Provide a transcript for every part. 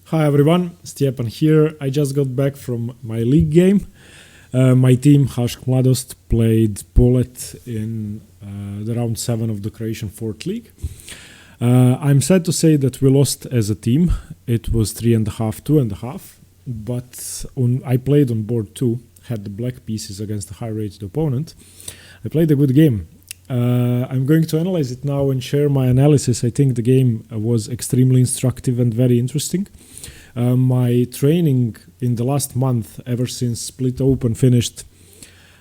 Hi everyone, Stjepan here. I just got back from my league game. My team, Hašk Mladost, played Polet in the round 7 of the Croatian 4th league. I'm sad to say that we lost as a team. It was 3.5, 2.5, but I played on board 2, had the black pieces against a high-rated opponent. I played a good game. I'm going to analyze it now and share my analysis. I think the game was extremely instructive and very interesting. My training in the last month, ever since Split Open finished,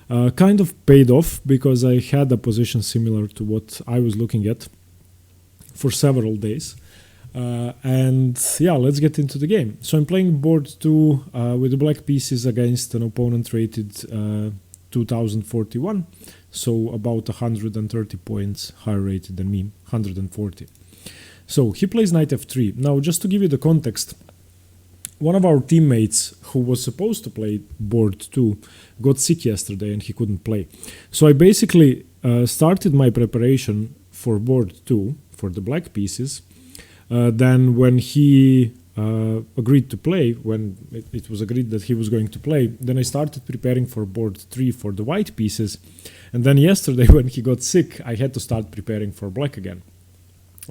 kind of paid off because I had a position similar to what I was looking at for several days. And yeah, let's get into the game. So I'm playing board 2 with the black pieces against an opponent rated 2041. So about 130 points higher rated than me, 140. So he plays knight f3. Now, just to give you the context, one of our teammates who was supposed to play board 2 got sick yesterday and he couldn't play. So I basically started my preparation for board 2 for the black pieces. Then when he agreed to play, when it was agreed that he was going to play, then I started preparing for board 3 for the white pieces. And then yesterday when he got sick, I had to start preparing for black again.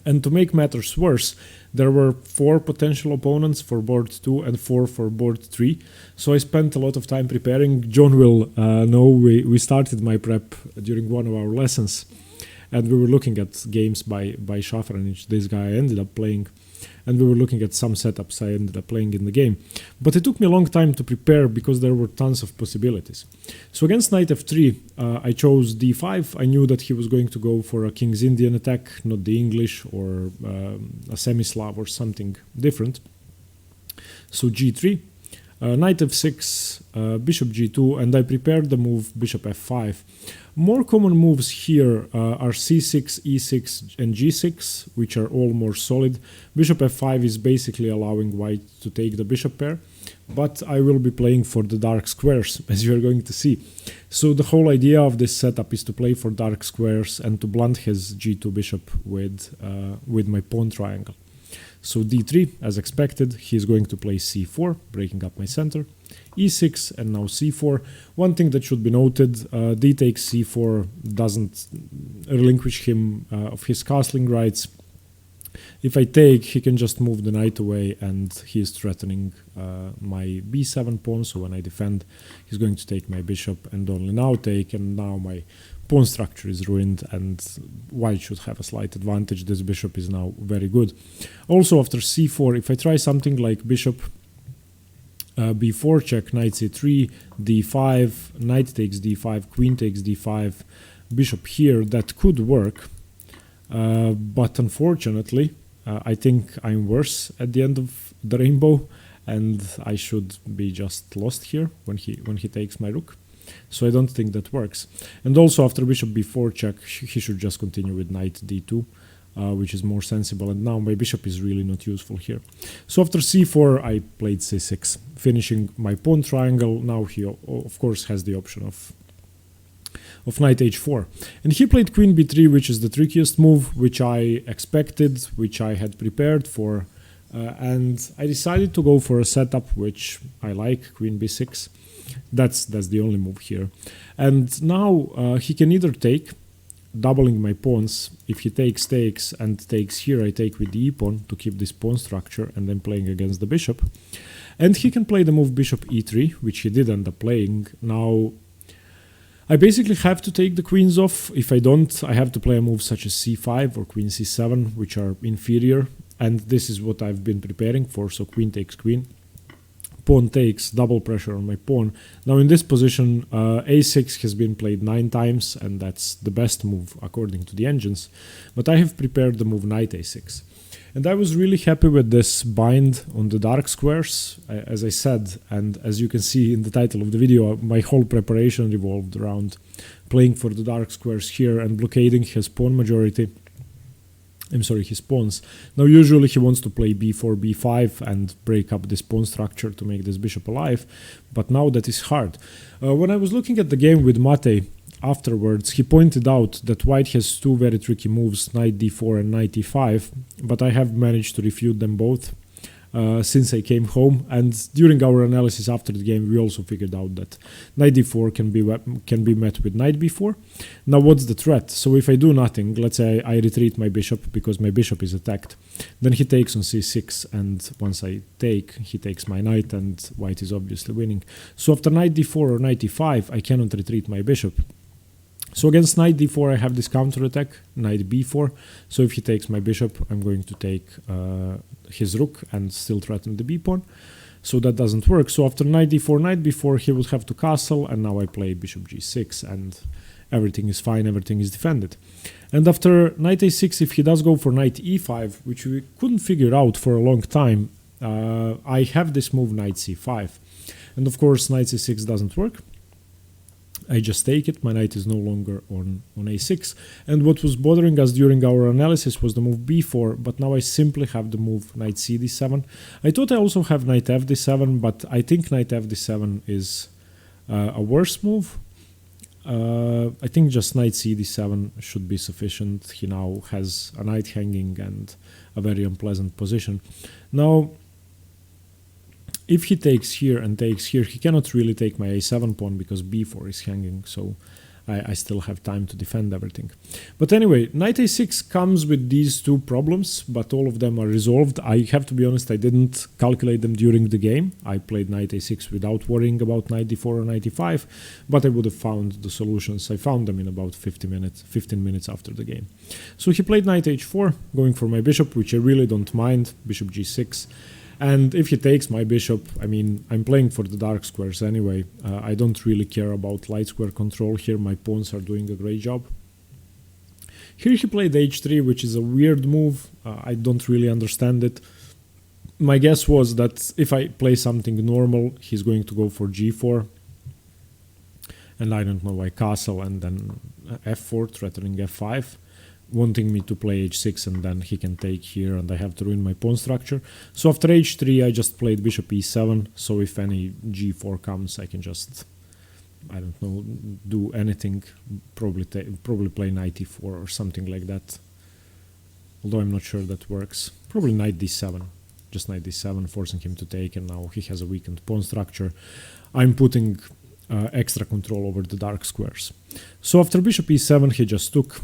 And to make matters worse, there were 4 potential opponents for board 2 and 4 for board 3. So I spent a lot of time preparing. John will know we started my prep during one of our lessons. And we were looking at games by Šafranić, this guy I ended up playing. And we were looking at some setups I ended up playing in the game. But it took me a long time to prepare because there were tons of possibilities. So against knight f3, I chose d5. I knew that he was going to go for a King's Indian attack, not the English or a semi-Slav or something different. So g3, knight f6, bishop g2, and I prepared the move bishop f5. More common moves here are c6, e6 and g6, which are all more solid. Bishop f5 is basically allowing white to take the bishop pair, but I will be playing for the dark squares, as you are going to see. So the whole idea of this setup is to play for dark squares and to blunt his g2 bishop with my pawn triangle. So d3, as expected, he's going to play c4, breaking up my center. e6 and now c4. One thing that should be noted, d takes c4 doesn't relinquish him of his castling rights. If I take, he can just move the knight away and he is threatening my b7 pawn. So when I defend, he's going to take my bishop and only now take, and now my pawn structure is ruined and white should have a slight advantage. This bishop is now very good. Also after c4, if I try something like bishop b4 check, knight c3, d5, knight takes d5, queen takes d5, bishop here, that could work. But unfortunately, I think I'm worse at the end of the rainbow and I should be just lost here when he takes my rook. So I don't think that works. And also after bishop b4 check, he should just continue with knight d2, which is more sensible. And now my bishop is really not useful here. So after c4, I played c6, finishing my pawn triangle. Now he, of course, has the option of knight h4. And he played queen b3, which is the trickiest move, which I expected, which I had prepared for. And I decided to go for a setup which I like, queen b6. That's the only move here. And now he can either take, doubling my pawns. If he takes and takes here, I take with the e-pawn to keep this pawn structure and then playing against the bishop. And he can play the move bishop e3, which he did end up playing. Now, I basically have to take the queens off. If I don't, I have to play a move such as c5 or queen c7, which are inferior. And this is what I've been preparing for, so queen takes queen. Pawn takes, double pressure on my pawn. Now in this position, a6 has been played 9 times, and that's the best move according to the engines. But I have prepared the move knight a6. And I was really happy with this bind on the dark squares, as I said, and as you can see in the title of the video, my whole preparation revolved around playing for the dark squares here and blockading his pawn majority. His pawns. Now usually he wants to play b4, b5 and break up this pawn structure to make this bishop alive, but now that is hard. When I was looking at the game with Mate afterwards, he pointed out that white has 2 very tricky moves, knight d4 and knight e5, but I have managed to refute them both. since I came home, and during our analysis after the game we also figured out that knight d4 can be met with knight b4. Now what's the threat? So if I do nothing, let's say I retreat my bishop because my bishop is attacked, then he takes on c6, and once I take, he takes my knight, and white is obviously winning. So after knight d4 or knight e5 I cannot retreat my bishop. So against knight d4 I have this counter attack, knight b4. So if he takes my bishop, I'm going to take his rook and still threaten the b pawn. So that doesn't work. So after knight d4, knight b4, he would have to castle, and now I play bishop g6, and everything is fine, everything is defended. And after knight a6, if he does go for knight e5, which we couldn't figure out for a long time, I have this move knight c5. And of course knight c6 doesn't work. I just take it, my knight is no longer on a6, and what was bothering us during our analysis was the move b4, but now I simply have the move knight cd7. I thought I also have knight fd7, but I think knight fd7 is a worse move. I think just knight cd7 should be sufficient. He now has a knight hanging and a very unpleasant position. Now if he takes here and takes here, he cannot really take my a7 pawn because b4 is hanging, so I still have time to defend everything. But anyway, knight a6 comes with these two problems, but all of them are resolved. I have to be honest, I didn't calculate them during the game. I played knight a6 without worrying about knight d4 or knight e5, but I would have found the solutions. I found them in about 15 minutes after the game. So he played knight h4, going for my bishop, which I really don't mind, bishop g6. And if he takes my bishop, I mean, I'm playing for the dark squares anyway. I don't really care about light square control here. My pawns are doing a great job. Here he played h3, which is a weird move. I don't really understand it. My guess was that if I play something normal, he's going to go for g4. And I don't know, I castle and then f4, threatening f5. Wanting me to play h6, and then he can take here and I have to ruin my pawn structure. So after h3 I just played bishop e7, so if any g4 comes I can just, I don't know, do anything, probably play knight e4 or something like that, although I'm not sure that works. Probably knight d7, just knight d7, forcing him to take, and now he has a weakened pawn structure. I'm putting extra control over the dark squares. So after bishop e7 he just took,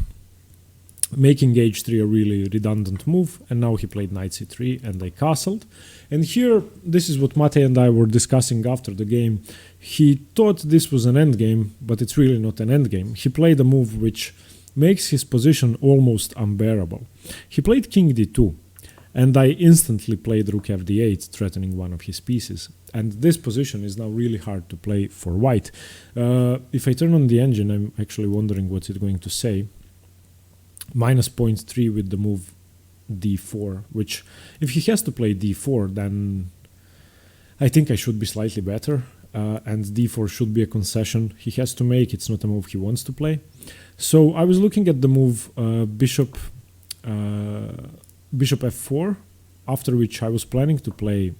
making h3 a really redundant move, and now he played knight c3 and I castled. And here, this is what Mate and I were discussing after the game. He thought this was an endgame, but it's really not an endgame. He played a move which makes his position almost unbearable. He played king d2, and I instantly played rook fd8, threatening one of his pieces. And this position is now really hard to play for white. If I turn on the engine, I'm actually wondering what's it going to say. Minus 0.3 with the move d4, which if he has to play d4, then I think I should be slightly better, and d4 should be a concession he has to make. It's not a move he wants to play. So I was looking at the move bishop f4, after which I was planning to play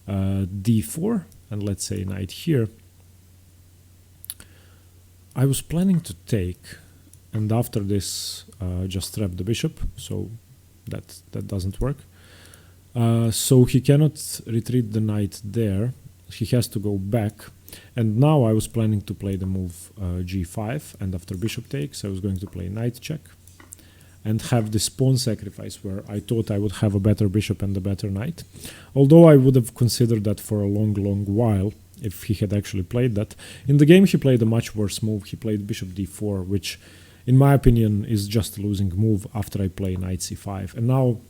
d4, and let's say knight here. I was planning to take, and after this just trap the bishop, so that doesn't work. So he cannot retreat the knight there, he has to go back. And now I was planning to play the move g5, and after bishop takes I was going to play knight check and have this pawn sacrifice where I thought I would have a better bishop and a better knight, although I would have considered that for a long while if he had actually played that. In the game he played a much worse move. He played bishop d4, which in my opinion is just a losing move after I play knight c5. And now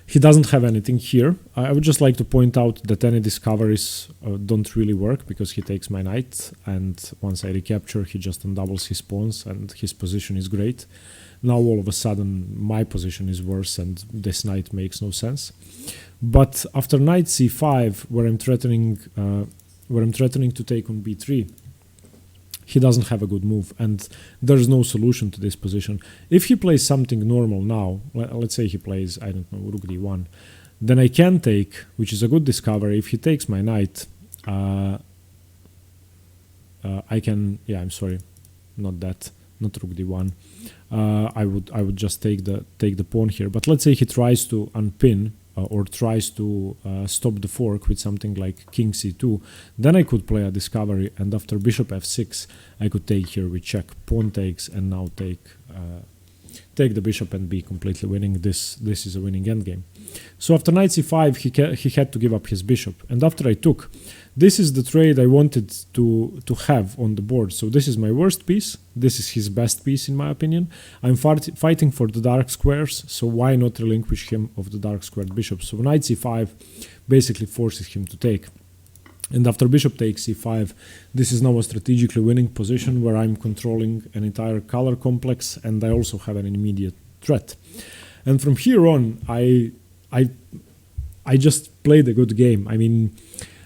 he doesn't have anything here. I would just like to point out that any discoveries don't really work because he takes my knight, and once I recapture he just undoubles his pawns and his position is great. Now all of a sudden my position is worse and this knight makes no sense. But after knight c5, where I'm threatening to take on b3, he doesn't have a good move, and there's no solution to this position. If he plays something normal now, let's say he plays, I don't know, rook d1, then I can take, which is a good discovery. If he takes my knight, I can, yeah, I'm sorry, not that, not rook d1. I would just take the pawn here. But let's say he tries to unpin or tries to stop the fork with something like king c2, then I could play a discovery, and after bishop f6 I could take here with check, pawn takes, and now take the bishop and be completely winning. This is a winning endgame. So after knight c5 he had to give up his bishop, and after I took, this is the trade I wanted to have on the board. So this is my worst piece, this is his best piece in my opinion. I'm fighting for the dark squares, so why not relinquish him of the dark squared bishop? So knight c5 basically forces him to take. And after bishop takes c5, this is now a strategically winning position where I'm controlling an entire color complex, and I also have an immediate threat. And from here on, I just played a good game. I mean,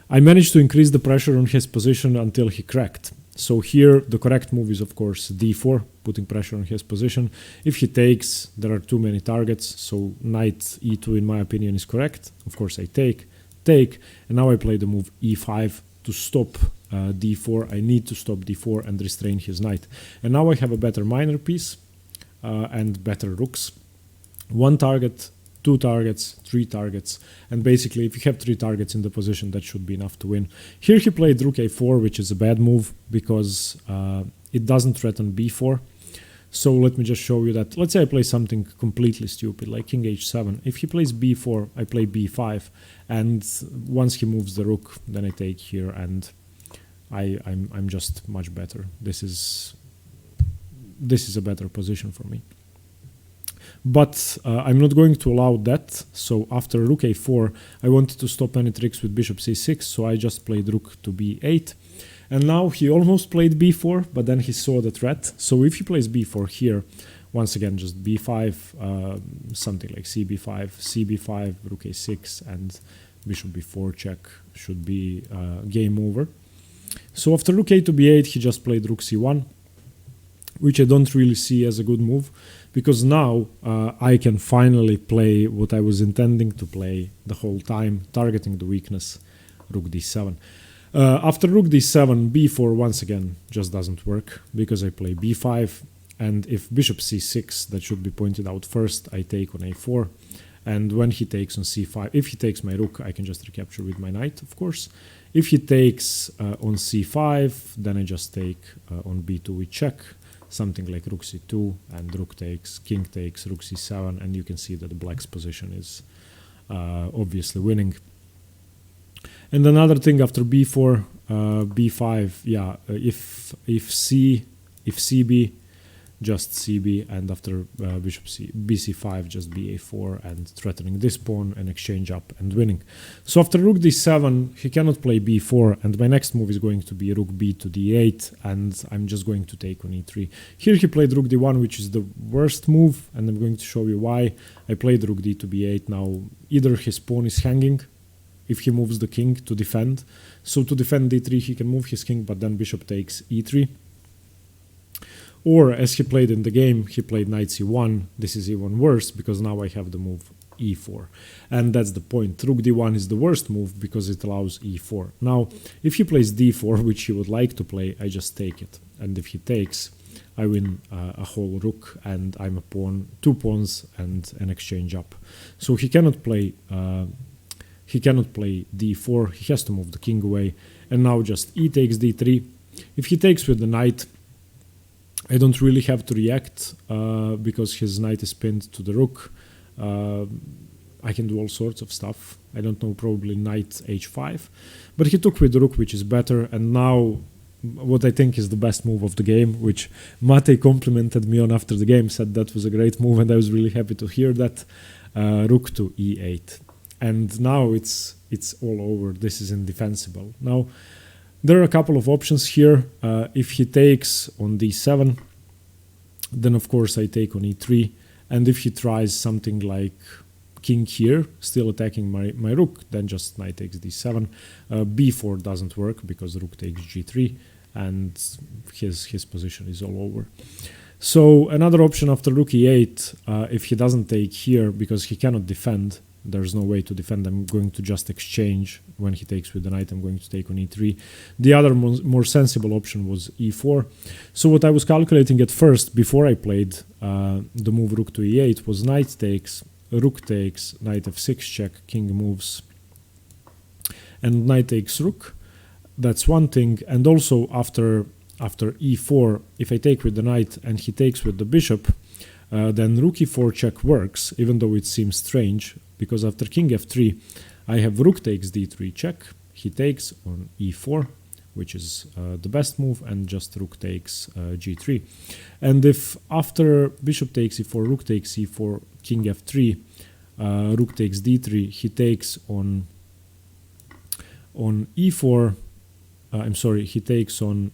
I managed to increase the pressure on his position until he cracked. So here the correct move is of course d4, putting pressure on his position. If he takes, there are too many targets, so knight e2 in my opinion is correct. Of course I take, and now I play the move e5 to stop d4. I need to stop d4 and restrain his knight. And now I have a better minor piece and better rooks. One target, two targets, three targets, and basically if you have three targets in the position, that should be enough to win. Here he played rook a4, which is a bad move because it doesn't threaten b4. So let me just show you that. Let's say I play something completely stupid like king h7. If he plays b4, I play b5, and once he moves the rook, then I take here, and I'm just much better. This is a better position for me. But I'm not going to allow that. So after rook a4, I wanted to stop any tricks with bishop c6, so I just played rook to b8. And now he almost played b4, but then he saw the threat. So if he plays b4 here, once again just b5, something like cb5, cb5, rook a6, and bishop b4 check should be game over. So after rook a to b8, he just played rook c1, which I don't really see as a good move, because now I can finally play what I was intending to play the whole time, targeting the weakness, rook d7. After rook d7, b4 once again just doesn't work, because I play b5, and if bishop c6, that should be pointed out first, I take on a4, and when he takes on c5, if he takes my rook, I can just recapture with my knight, of course. If he takes on c5, then I just take on b2 with check, something like rook c2, and rook takes, king takes, rook c7, and you can see that the black's position is obviously winning. And another thing after b4, b5, yeah, if cb, just cb, and after bishop bc5, just ba4, and threatening this pawn, and exchange up and winning. So after rook d7, he cannot play b4, and my next move is going to be rook b to d8, and I'm just going to take on e3. Here he played rook d1, which is the worst move, and I'm going to show you why. I played rook d to b8. Now either his pawn is hanging if he moves the king to defend. So to defend d3, he can move his king, but then bishop takes e3. Or, as he played in the game, he played knight c1. This is even worse, because now I have the move e4. And that's the point. Rook d1 is the worst move, because it allows e4. Now, if he plays d4, which he would like to play, I just take it. And if he takes, I win a whole rook, and I'm a pawn, two pawns, and an exchange up. So he cannot play d4. He has to move the king away. And now just e takes d3. If he takes with the knight, I don't really have to react because his knight is pinned to the rook. I can do all sorts of stuff. I don't know, probably knight h5. But he took with the rook, which is better. And now what I think is the best move of the game, which Mate complimented me on after the game, said that was a great move, and I was really happy to hear that. Rook to e8. And now it's all over. This is indefensible. Now, there are a couple of options here. If he takes on d7, then of course I take on e3. And if he tries something like king here, still attacking my rook, then just knight takes d7. b4 doesn't work because rook takes g3, and his position is all over. So another option after rook e8, if he doesn't take here, because he cannot defend, there's no way to defend. I'm going to just exchange. When he takes with the knight, I'm going to take on e3. The other more sensible option was e4. So what I was calculating at first, before I played the move rook to e8, was knight takes, rook takes, knight f6 check, king moves, and knight takes rook. That's one thing. And also after e4, if I take with the knight and he takes with the bishop, then rook e4 check works, even though it seems strange, because after king f3, I have rook takes d3 check, he takes on e4, which is the best move, and just rook takes g3. And if after bishop takes e4, rook takes e4, king f3, rook takes d3, he takes on e4, I'm sorry, he takes on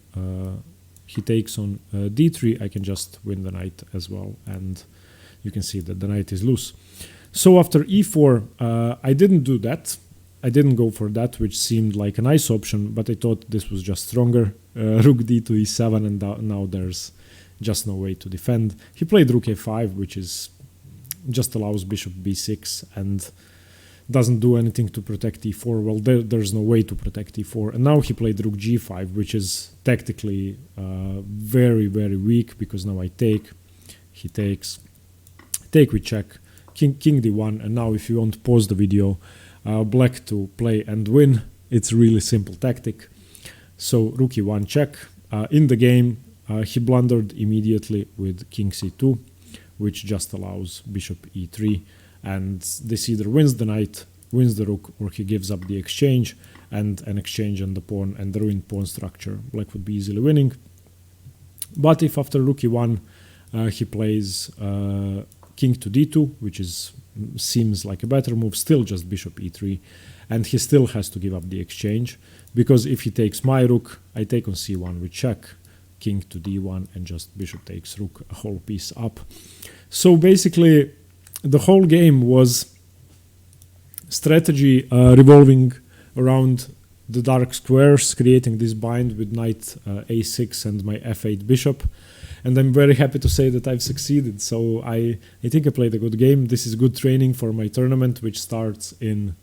d3, I can just win the knight as well, and you can see that the knight is loose. So after e4, I didn't do that. I didn't go for that, which seemed like a nice option, but I thought this was just stronger. Rook d to e7, and now there's just no way to defend. He played rook a5, which is just allows bishop b6 and doesn't do anything to protect e4. Well, there's no way to protect e4. And now he played rook g5, which is tactically very, very weak, because now I take, he takes, take with check, king d1, and now if you want to pause the video, black to play and win, it's a really simple tactic. So rook e1 check. In the game, he blundered immediately with king c2, which just allows bishop e3, and this either wins the knight, wins the rook, or he gives up the exchange, and an exchange on the pawn and the ruined pawn structure, black would be easily winning. But if after rook e1 he plays king to d2, which seems like a better move, still just bishop e3, and he still has to give up the exchange, because if he takes my rook, I take on c1 with check, king to d1, and just bishop takes rook, a whole piece up. So basically the whole game was strategy revolving around the dark squares, creating this bind with knight a6 and my f8 bishop. And I'm very happy to say that I've succeeded. So I think I played a good game. This is good training for my tournament, which starts in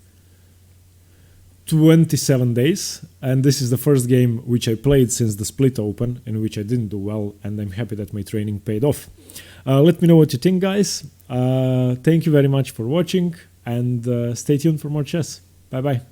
27 days. And this is the first game which I played since the split open, in which I didn't do well. And I'm happy that my training paid off. Let me know what you think, guys. Thank you very much for watching, and stay tuned for more chess. Bye bye.